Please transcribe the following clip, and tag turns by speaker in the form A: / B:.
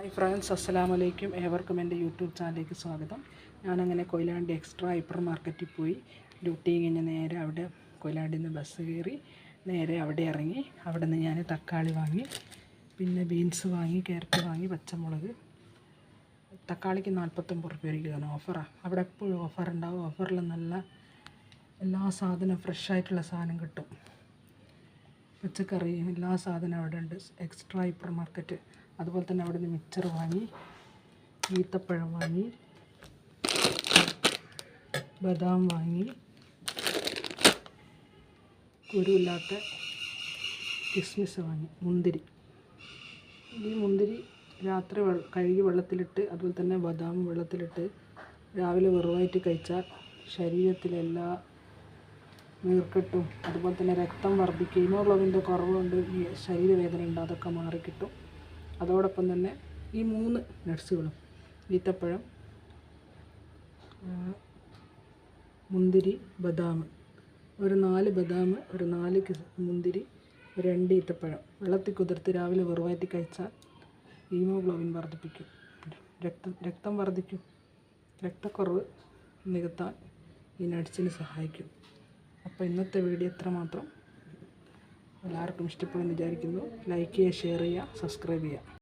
A: Hi friends, അസ്സലാമലൈക്കും. ഏവർക്കും എൻ്റെ യൂട്യൂബ് ചാനലിലേക്ക് സ്വാഗതം. ഞാനങ്ങനെ കൊയിലാണ്ടി എക്സ്ട്രാ ഹൈപ്പർ മാർക്കറ്റിൽ പോയി ഡ്യൂട്ടി കഴിഞ്ഞ് നേരെ അവിടെ കൊയിലാണ്ടിയിൽ നിന്ന് ബസ് കയറി നേരെ അവിടെ ഇറങ്ങി. അവിടെ നിന്ന് ഞാൻ തക്കാളി വാങ്ങി, പിന്നെ ബീൻസ് വാങ്ങി, ക്യാരറ്റ് വാങ്ങി, പച്ചമുളക്. തക്കാളിക്ക് 49 രൂപ ഒരു കിലോന് ഓഫറാണ്. അവിടെ എപ്പോഴും ഓഫർ ഉണ്ടാവും. ഓഫറിൽ നല്ല എല്ലാ സാധനവും ഫ്രഷായിട്ടുള്ള സാധനം കിട്ടും. പച്ചക്കറി എല്ലാ സാധനവും അവിടെ ഉണ്ട്. Extra hyper market. അതുപോലെ തന്നെ അവിടെ നിന്ന് മിക്സർ വാങ്ങി, ഈത്തപ്പഴം വാങ്ങി, ബദാം വാങ്ങി, കുരുവില്ലാത്ത കിസ്മിസ് വാങ്ങി, മുന്തിരി. ഈ മുന്തിരി രാത്രി കഴുകി വെള്ളത്തിലിട്ട്, അതുപോലെ തന്നെ ബദാം വെള്ളത്തിലിട്ട് രാവിലെ വെറുവായിട്ട് കഴിച്ചാൽ ശരീരത്തിലെല്ലാ നീർക്കെട്ടും, അതുപോലെ തന്നെ രക്തം വർദ്ധിക്കും, ഹീമോഗ്ലോബിൻ്റെ കുറവുണ്ട്, ഈ ശരീരവേദന ഉണ്ട്, അതൊക്കെ മാറിക്കിട്ടും. അതോടൊപ്പം തന്നെ ഈ 3 നട്ട്സുകളും, ഈത്തപ്പഴം, മുന്തിരി, ബദാം, ഒരു 4 ബദാം, ഒരു 4 മുന്തിരി, ഒരു 2 ഈത്തപ്പഴം വെള്ളത്തിൽ കുതിർത്ത് രാവിലെ വെറുവായിട്ട് കഴിച്ചാൽ ഹീമോഗ്ലോബിൻ വർദ്ധിപ്പിക്കും, രക്തം വർദ്ധിക്കും. രക്തക്കുറവ് നികത്താൻ ഈ നട്ട്സിന് സഹായിക്കും. അപ്പോൾ ഇന്നത്തെ വീഡിയോ ഇത്രമാത്രം. എല്ലാവർക്കും ഇഷ്ടപ്പെടുമെന്ന് വിചാരിക്കുന്നു. ലൈക്ക് ചെയ്യുക, ഷെയർ ചെയ്യുക, സബ്സ്ക്രൈബ് ചെയ്യുക.